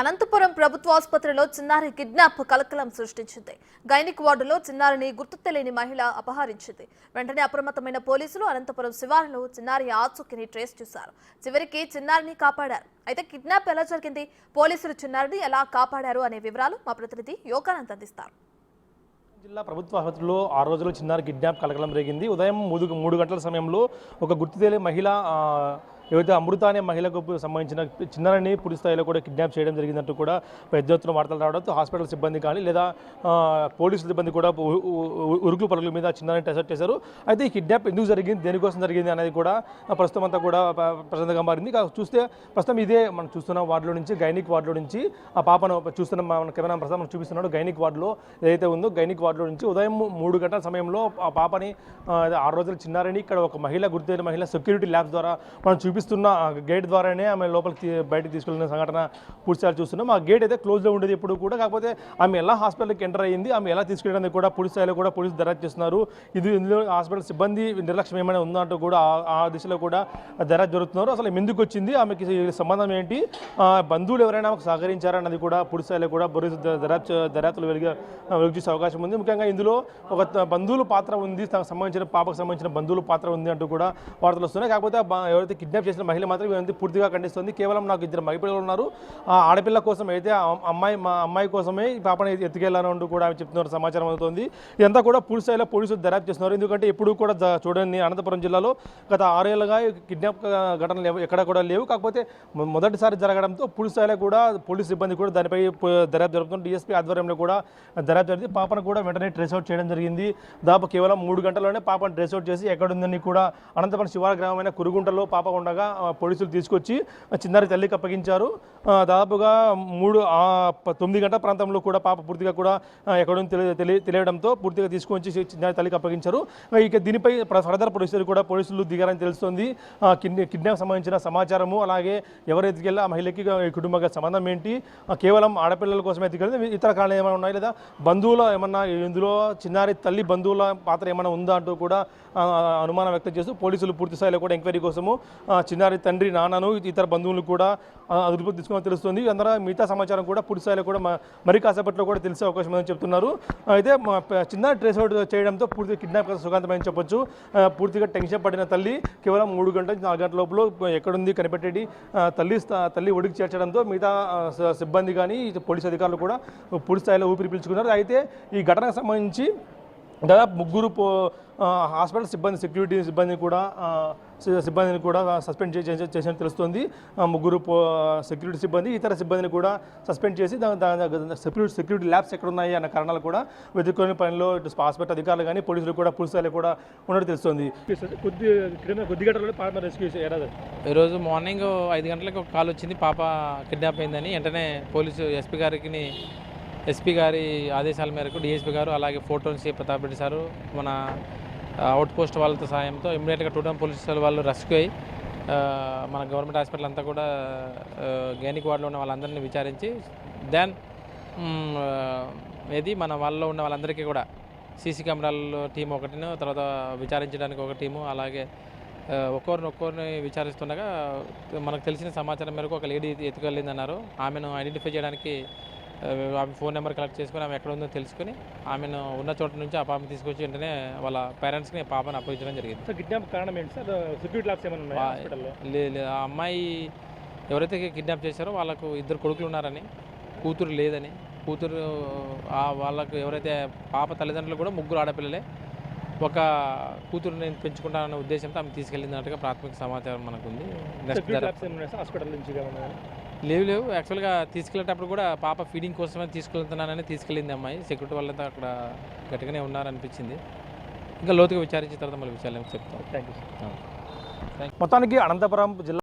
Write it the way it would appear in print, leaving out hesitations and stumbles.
అనంతపురం ప్రభుత్వ ఆసుపత్రిలో చిన్నారి కిడ్నాప్ కలకలం సృష్టించింది. గైనిక్ వార్డులో చిన్నారిని గుర్తు తెలియని మహిళ అపహరించింది. వెంటనే అప్రమత్తమైన పోలీసులు అనంతపురం శివారులో చిన్నారి ఆచూకీని ట్రేస్ చేశారు. చివరికి చిన్నారిని కాపాడారు. అయితే కిడ్నాప్ ఎలా జరిగింది, పోలీసులు చిన్నారిని ఎలా కాపాడారు అనే వివరాలు మా ప్రతినిధి యోగానంద్ అందిస్తారు. జిల్లా ప్రభుత్వ ఆసుపత్రిలో 6 రోజుల చిన్నారి కిడ్నాప్ కలకలం రేగింది. ఉదయం 3 గంటల సమయంలో ఒక గుర్తు తెలియని మహిళ ఏవైతే అమృత అనే మహిళకు సంబంధించిన చిన్నారిని పూర్తి స్థాయిలో కూడా కిడ్నాప్ చేయడం జరిగిందంటూ కూడా పెద్ద ఎత్తున వార్తలు రావడంతో హాస్పిటల్ సిబ్బంది కానీ లేదా పోలీసుల సిబ్బంది కూడా ఉరుకులు పరుగుల మీద చిన్నారిని టెస్ట్ చేశారు. అయితే ఈ కిడ్నాప్ ఎందుకు జరిగింది, దేనికోసం జరిగింది అనేది కూడా ప్రస్తుతం అంతా కూడా ప్రశాంతంగా మారింది. చూస్తే ప్రస్తుతం ఇదే మనం చూస్తున్న వార్డులో నుంచి గైనిక్ వార్డులో నుంచి ఆ పాపను చూస్తున్న మన కెమెరా ప్రస్తుతం మనం చూపిస్తున్నాడు. గైనిక్ వార్డులో ఏదైతే ఉందో గైనిక్ వార్డులో నుంచి ఉదయం 3 గంటల సమయంలో ఆ పాపని 6 రోజుల చిన్నారిని ఇక్కడ ఒక మహిళ గుర్తైన మహిళ సెక్యూరిటీ ల్యాబ్స్ ద్వారా మనం చూపిస్తున్న గేట్ ద్వారానే ఆమె లోపలికి బయటకు తీసుకెళ్లిన సంఘటన పూర్తిసారి చూస్తున్నాం. ఆ గేట్ అయితే క్లోజ్లో ఉండేది ఎప్పుడు కూడా. కాకపోతే ఆమె ఎలా హాస్పిటల్కి ఎంటర్ అయ్యింది, ఆమె ఎలా తీసుకెళ్ళడానికి కూడా పూర్తి స్థాయిలో కూడా పోలీసులు దర్యాప్తు చేస్తున్నారు. ఇందులో హాస్పిటల్ సిబ్బంది నిర్లక్ష్యం ఏమైనా ఉందా అంటూ కూడా ఆ దిశలో కూడా దర్యాప్తు జరుగుతున్నారు. అసలు ఎందుకు వచ్చింది, ఆమెకి సంబంధం ఏంటి, బంధువులు ఎవరైనా ఆమెకు సహకరించారా అన్నది కూడా పూర్తి స్థాయిలో కూడా దర్యాప్తులు వెలుగు చూసే అవకాశం ఉంది. ముఖ్యంగా ఇందులో ఒక బంధువుల పాత్ర ఉంది, తనకు సంబంధించిన పాపకు సంబంధించిన బంధువుల పాత్ర ఉంది అంటూ కూడా వార్తలు వస్తున్నాయి. కాకపోతే ఎవరైతే కిడ్నాప్ చేసిన మహిళ మాత్రం ఇవన్నీ పూర్తిగా ఖండిస్తుంది. కేవలం నాకు 2 మగపిల్లలు ఉన్నారు, ఆ ఆడపిల్ల కోసం అయితే మా అమ్మాయి కోసమే ఈ పాపని ఎత్తుకెళ్లాను కూడా ఆమె చెప్తున్నారు సమాచారం అవుతుంది. ఇదంతా కూడా పూర్తి స్థాయిలో పోలీసులు దర్యాప్తు చేస్తున్నారు. ఎందుకంటే ఎప్పుడు కూడా చూడండి, అనంతపురం జిల్లాలో గత 6 ఏళ్లుగా కిడ్నాప్ ఘటనలు ఎక్కడ కూడా లేవు. కాకపోతే మొదటిసారి జరగడంతో పూర్తి స్థాయిలో కూడా పోలీసు సిబ్బంది కూడా దానిపై దర్యాప్తు జరుపుతుంది. డీఎస్పీ ఆధ్వర్యంలో కూడా దర్యాప్తు జరిగింది. పాపను కూడా వెంటనే ట్రేస్ అవుట్ చేయడం జరిగింది. దాదాపు కేవలం 3 గంటల్లోనే పాపను ట్రేస్ అవుట్ చేసి ఎక్కడుందని కూడా అనంతపురం శివారు గ్రామమైన కురుగుంటలో పాప ఉండగా పోలీసులు తీసుకొచ్చి చిన్నారి తల్లికి అప్పగించారు. దాదాపుగా 9 గంటల ప్రాంతంలో కూడా పాప పూర్తిగా కూడా ఎక్కడో తెలియడంతో పూర్తిగా తీసుకొచ్చి చిన్నారి తల్లికి అప్పగించారు. ఇక దీనిపై ఫర్దర్ ప్రొసీజర్ కూడా పోలీసులు దిగారని తెలుస్తోంది. కిడ్నాప్ సంబంధించిన సమాచారము, అలాగే ఎవరు ఎత్తుకెళ్ళి ఆ మహిళకి కుటుంబ సంబంధం ఏంటి, కేవలం ఆడపిల్లల కోసమే ఎత్తుకెళ్ళి ఇతర కారణాలు ఏమైనా ఉన్నాయి లేదా బంధువుల ఏమన్నా ఇందులో చిన్నారి తల్లి బంధువుల పాత్ర ఏమైనా ఉందా అంటూ కూడా అనుమానం వ్యక్తం చేస్తూ పోలీసులు పూర్తి స్థాయిలో కూడా ఎంక్వైరీ కోసము చిన్నారి తండ్రి, నాన్నను, ఇతర బంధువులు కూడా అదుపులోకి తీసుకోవాలని తెలుస్తుంది. అందరూ మిగతా సమాచారం కూడా పూర్తి స్థాయిలో కూడా మరి కాసేపట్లో కూడా తెలిసే అవకాశం ఉందని చెప్తున్నారు. అయితే చిన్నారి ట్రేస్ అవుట్ చేయడంతో పూర్తిగా కిడ్నాప్ సుఖాంతమని చెప్పొచ్చు. పూర్తిగా టెన్షన్ పడిన తల్లి కేవలం 3 గంటల 4 గంటల లోపల ఎక్కడుంది కనిపెట్టేది తల్లి ఒడికి చేర్చడంతో మిగతా సిబ్బంది కానీ పోలీసు అధికారులు కూడా పూర్తి స్థాయిలో ఊపిరి పీల్చుకున్నారు. అయితే ఈ ఘటనకు సంబంధించి దాదాపు 3 హాస్పిటల్ సిబ్బంది, సెక్యూరిటీ సిబ్బందిని కూడా సస్పెండ్ చేసినట్టు తెలుస్తుంది. 3 సెక్యూరిటీ సిబ్బంది, ఇతర సిబ్బందిని కూడా సస్పెండ్ చేసి సెక్యూరిటీ ల్యాబ్స్ ఎక్కడున్నాయి అన్న కారణాలు కూడా వెతుక్కునే పనిలో హాస్పిటల్ అధికారులు కానీ పోలీసులు కూడా పూర్తిస్థాయిలో కూడా ఉన్నట్టు తెలుస్తుంది. కొద్ది గంటల్లో పాప రెస్క్యూ చేయాలి. ఈరోజు మార్నింగ్ 5 గంటలకు ఒక కాల్ వచ్చింది, పాప కిడ్నాప్ అయిందని. వెంటనే పోలీసు ఎస్పీ గారి ఆదేశాల మేరకు డిఎస్పీ గారు, అలాగే ఫోటోన్సీ ప్రతాప్ రెడ్డి సారు, మన అవుట్ పోస్ట్ వాళ్ళతో సాయంతో ఇమ్మీడియట్గా 2 పోలీస్ వాళ్ళు రెస్క్యూ అయ్యి మన గవర్నమెంట్ హాస్పిటల్ అంతా కూడా గైనిక్ వార్డులో ఉన్న వాళ్ళందరినీ విచారించి దెన్ మన వాళ్ళలో ఉన్న వాళ్ళందరికీ కూడా సీసీ కెమెరాల్లో టీం ఒకటిను, తర్వాత విచారించడానికి ఒక టీము, అలాగే ఒక్కొక్కరిని విచారిస్తుండగా మనకు తెలిసిన సమాచారం మేరకు ఒక లేడీ ఎత్తుకెళ్ళిందన్నారు. ఆమెను ఐడెంటిఫై చేయడానికి ఆమె ఫోన్ నెంబర్ కలెక్ట్ చేసుకుని ఆమె ఎక్కడ ఉందో తెలుసుకుని ఆమెను ఉన్న చోట నుంచి ఆ పాపను తీసుకొచ్చి వెంటనే వాళ్ళ పేరెంట్స్ని పాపను అప్పగించడం జరిగింది. సార్, కిడ్నాప్ కారణం ఏంటి సార్? సెక్యూరిటీ ల్యాబ్స్ ఏమైనా ఉన్నాయా హాస్పిటల్లో? లేదు, ఆ అమ్మాయి ఎవరైతే కిడ్నాప్ చేశారో వాళ్ళకు 2 కొడుకులు ఉన్నారని, కూతురు లేదని, వాళ్ళకు ఎవరైతే పాప తల్లిదండ్రులు కూడా 3 ఆడపిల్లలే, ఒక కూతురు నేను పెంచుకుంటానన్న ఉద్దేశంతో ఆమె తీసుకెళ్ళినట్టుగా ప్రాథమిక సమాచారం మనకుంది. హాస్పిటల్ నుంచి లేవు. యాక్చువల్గా తీసుకెళ్ళేటప్పుడు కూడా పాప ఫీడింగ్ కోసమే తీసుకెళ్తున్నానని తీసుకెళ్ళింది అమ్మాయి. సెక్యూరిటీ వాళ్ళంతా అక్కడ గట్టిగానే ఉన్నారనిపించింది. ఇంకా లోతుగా విచారించిన తర్వాత మళ్ళీ విషయాలు చెప్తాం. Thank you. మొత్తానికి అనంతపురం జిల్లా